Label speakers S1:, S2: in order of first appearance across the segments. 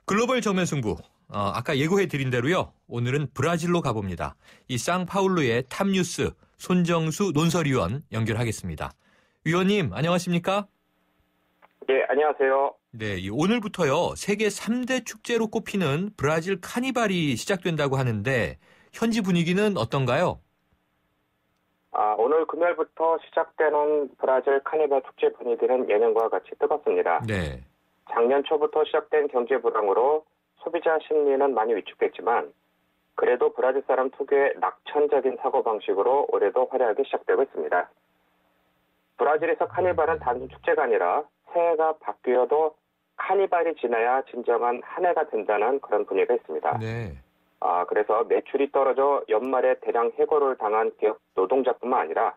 S1: 글로벌 정면 승부. 아까 예고해드린 대로요. 오늘은 브라질로 가봅니다. 이 상파울루의 탑뉴스 손정수 논설위원 연결하겠습니다. 위원님 안녕하십니까?
S2: 예, 안녕하세요.
S1: 네, 오늘부터요. 세계 3대 축제로 꼽히는 브라질 카니발이 시작된다고 하는데 현지 분위기는 어떤가요?
S2: 오늘 금요일부터 시작되는 브라질 카니발 축제 분위기는 예년과 같이 뜨겁습니다.
S1: 네.
S2: 작년 초부터 시작된 경제 불황으로 소비자 심리는 많이 위축됐지만 그래도 브라질 사람 특유의 낙천적인 사고방식으로 올해도 화려하게 시작되고 있습니다. 브라질에서 카니발은 단순 축제가 아니라 새해가 바뀌어도 카니발이 지나야 진정한 한 해가 된다는 그런 분위기가 있습니다.
S1: 네.
S2: 그래서 매출이 떨어져 연말에 대량 해고를 당한 기업 노동자뿐만 아니라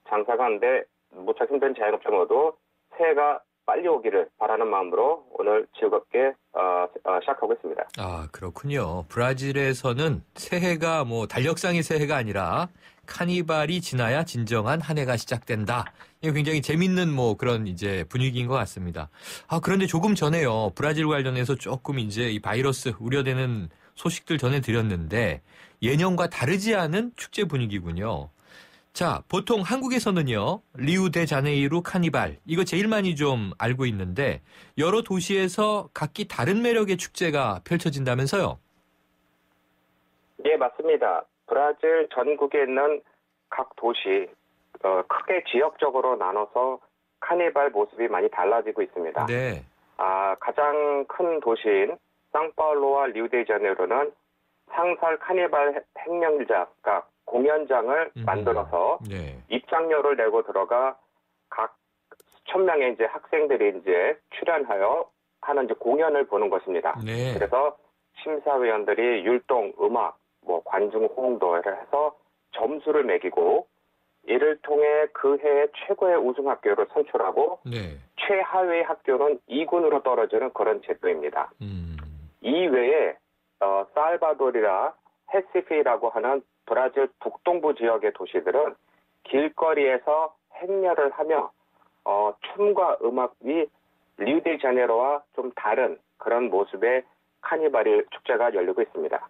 S2: 장사가 안 돼 무척 힘든 자영업자 모두 새해가 빨리 오기를 바라는 마음으로 오늘 즐겁게 시작하고 있습니다.
S1: 그렇군요. 브라질에서는 새해가 달력상의 새해가 아니라 카니발이 지나야 진정한 한 해가 시작된다. 이거 굉장히 재밌는 그런 이제 분위기인 것 같습니다. 그런데 조금 전에요. 브라질 관련해서 조금 이제 이 바이러스 우려되는 소식들 전해드렸는데 예년과 다르지 않은 축제 분위기군요. 자, 보통 한국에서는요. 리우데자네이루 카니발 이거 제일 많이 좀 알고 있는데 여러 도시에서 각기 다른 매력의 축제가 펼쳐진다면서요?
S2: 예, 맞습니다. 브라질 전국에 있는 각 도시 크게 지역적으로 나눠서 카니발 모습이 많이 달라지고 있습니다.
S1: 네.
S2: 가장 큰 도시인 상파울루와 리우데자네이루는 상설 카니발 행령장, 그러니까 공연장을 만들어서
S1: 네.
S2: 입장료를 내고 들어가 각 수천 명의 이제 학생들이 이제 출연하여 하는 이제 공연을 보는 것입니다.
S1: 네.
S2: 그래서 심사위원들이 율동, 음악, 관중 호응도를 해서 점수를 매기고 이를 통해 그 해의 최고의 우승 학교를 선출하고
S1: 네.
S2: 최하위 학교는 2군으로 떨어지는 그런 제도입니다. 이 외에 살바도르나 헤시피라고 하는 브라질 북동부 지역의 도시들은 길거리에서 행렬을 하며 춤과 음악이 리우데자네이루와 좀 다른 그런 모습의 카니발 축제가 열리고 있습니다.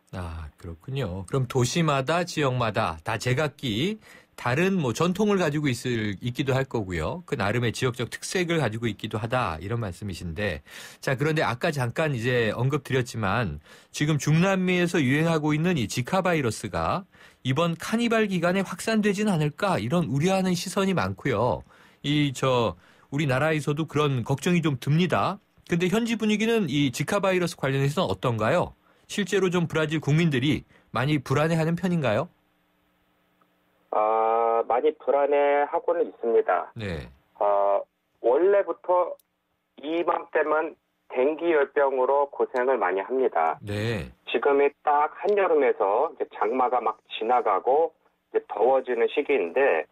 S1: 그렇군요. 그럼 도시마다 지역마다 다 제각기 다른 전통을 가지고 있기도 할 거고요. 그 나름의 지역적 특색을 가지고 있기도 하다 이런 말씀이신데 자 그런데 아까 잠깐 이제 언급드렸지만 지금 중남미에서 유행하고 있는 이 지카 바이러스가 이번 카니발 기간에 확산되진 않을까 이런 우려하는 시선이 많고요. 우리나라에서도 그런 걱정이 좀 듭니다. 근데 현지 분위기는 이 지카 바이러스 관련해서는 어떤가요? 실제로 좀 브라질 국민들이 많이 불안해하는 편인가요?
S2: 많이 불안해하고는 있습니다.
S1: 네.
S2: 원래부터 이맘때만 댕기 열병으로 고생을 많이 합니다.
S1: 네.
S2: 지금이 딱 한여름에서 이제 장마가 막 지나가고 이제 더워지는 시기인데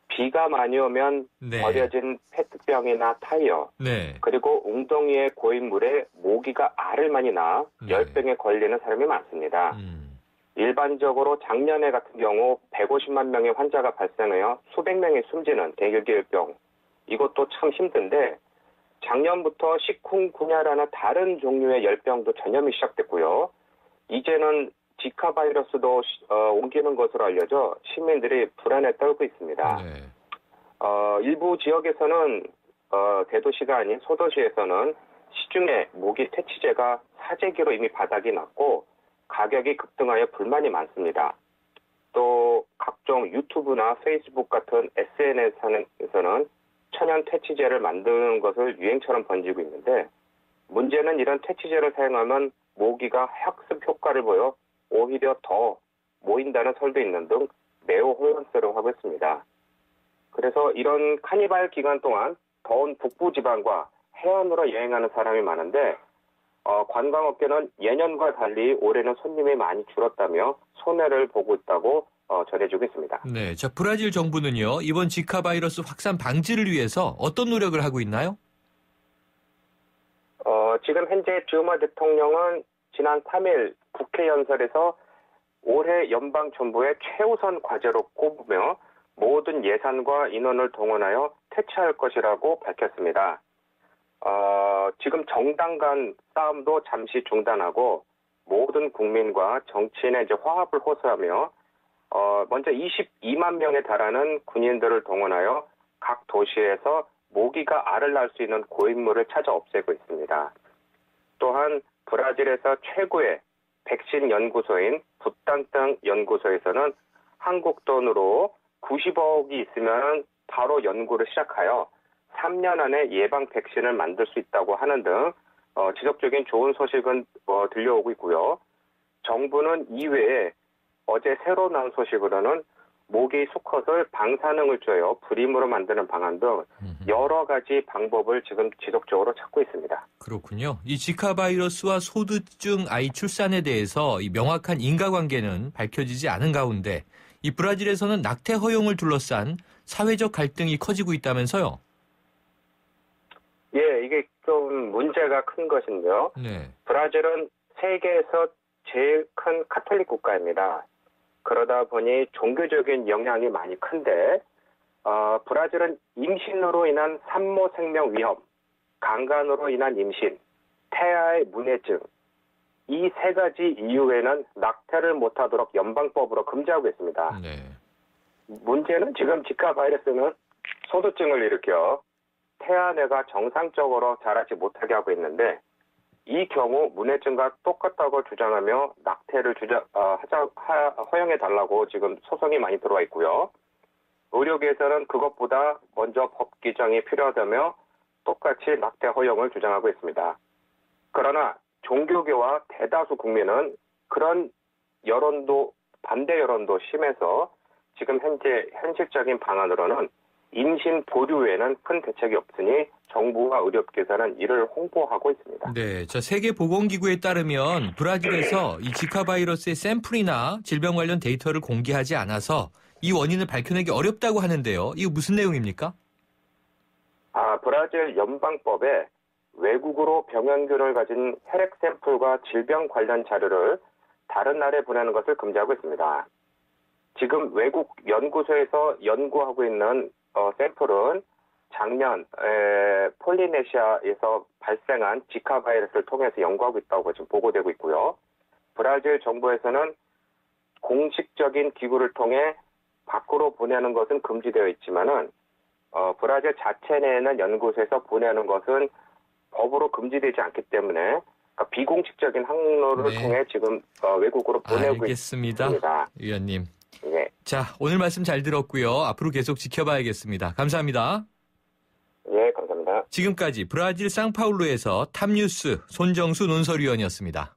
S2: 비가 많이 오면
S1: 네.
S2: 버려진 페트병이나 타이어
S1: 네.
S2: 그리고 웅덩이에 고인 물에 모기가 알을 많이 낳아 열병에 걸리는 사람이 많습니다. 일반적으로 작년에 같은 경우 150만 명의 환자가 발생하여 수백 명이 숨지는 대규열병 이것도 참 힘든데 작년부터 시쿵구냐라는 다른 종류의 열병도 전염이 시작됐고요. 이제는 지카 바이러스도 옮기는 것으로 알려져 시민들이 불안에 떨고 있습니다.
S1: 네.
S2: 일부 지역에서는 대도시가 아닌 소도시에서는 시중에 모기 퇴치제가 사재기로 이미 바닥이 났고 가격이 급등하여 불만이 많습니다. 또 각종 유튜브나 페이스북 같은 SNS에서는 천연 퇴치제를 만드는 것을 유행처럼 번지고 있는데 문제는 이런 퇴치제를 사용하면 모기가 학습 효과를 보여 오히려 더 모인다는 설도 있는 등 매우 혼란스러워하고 있습니다. 그래서 이런 카니발 기간 동안 더운 북부 지방과 해안으로 여행하는 사람이 많은데 관광업계는 예년과 달리 올해는 손님이 많이 줄었다며 손해를 보고 있다고 전해주고 있습니다.
S1: 네, 자 브라질 정부는요 이번 지카 바이러스 확산 방지를 위해서 어떤 노력을 하고 있나요?
S2: 지금 현재 dilma 대통령은 지난 3일 국회 연설에서 올해 연방 정부의 최우선 과제로 꼽으며 모든 예산과 인원을 동원하여 퇴치할 것이라고 밝혔습니다. 지금 정당 간 싸움도 잠시 중단하고 모든 국민과 정치인의 이제 화합을 호소하며 먼저 22만 명에 달하는 군인들을 동원하여 각 도시에서 모기가 알을 낳을 수 있는 고인물을 찾아 없애고 있습니다. 또한 브라질에서 최고의 백신 연구소인 부탄탕 연구소에서는 한국 돈으로 90억이 있으면 바로 연구를 시작하여 3년 안에 예방 백신을 만들 수 있다고 하는 등 지속적인 좋은 소식은 들려오고 있고요. 정부는 이외에 어제 새로 나온 소식으로는 모기 수컷을 방사능을 쬐어 불임으로 만드는 방안 등 여러 가지 방법을 지금 지속적으로 찾고 있습니다.
S1: 그렇군요. 이 지카 바이러스와 소두증 아이 출산에 대해서 이 명확한 인과관계는 밝혀지지 않은 가운데 이 브라질에서는 낙태 허용을 둘러싼 사회적 갈등이 커지고 있다면서요?
S2: 예, 이게 좀 문제가 큰 것인데요.
S1: 네.
S2: 브라질은 세계에서 제일 큰 카톨릭 국가입니다. 그러다 보니 종교적인 영향이 많이 큰데 브라질은 임신으로 인한 산모 생명 위험, 강간으로 인한 임신, 태아의 문해증 이 세 가지 이유에는 낙태를 못하도록 연방법으로 금지하고 있습니다.
S1: 네.
S2: 문제는 지금 지카 바이러스는 소두증을 일으켜 태아내가 정상적으로 자라지 못하게 하고 있는데 이 경우 문해증과 똑같다고 주장하며 낙태를 허용해달라고 지금 소송이 많이 들어와 있고요. 의료계에서는 그것보다 먼저 법 개정이 필요하다며 똑같이 낙태 허용을 주장하고 있습니다. 그러나 종교계와 대다수 국민은 그런 반대 여론도 심해서 지금 현재 현실적인 방안으로는 임신 보류 외에는 큰 대책이 없으니 정부와 의료업계에서는 이를 홍보하고 있습니다.
S1: 네, 세계보건기구에 따르면 브라질에서 이 지카 바이러스의 샘플이나 질병 관련 데이터를 공개하지 않아서 이 원인을 밝혀내기 어렵다고 하는데요. 이거 무슨 내용입니까?
S2: 브라질 연방법에 외국으로 병원균을 가진 혈액 샘플과 질병 관련 자료를 다른 나라에 보내는 것을 금지하고 있습니다. 지금 외국 연구소에서 연구하고 있는 샘플은 작년 폴리네시아에서 발생한 지카 바이러스를 통해서 연구하고 있다고 지금 보고되고 있고요. 브라질 정부에서는 공식적인 기구를 통해 밖으로 보내는 것은 금지되어 있지만은 브라질 자체 내에는 연구소에서 보내는 것은 법으로 금지되지 않기 때문에 그러니까 비공식적인 항로를 통해 지금 외국으로 보내고 있습니다.
S1: 위원님.
S2: 네.
S1: 자, 오늘 말씀 잘 들었고요. 앞으로 계속 지켜봐야겠습니다. 감사합니다.
S2: 네, 감사합니다.
S1: 지금까지 브라질 상파울루에서 탑뉴스 손정수 논설위원이었습니다.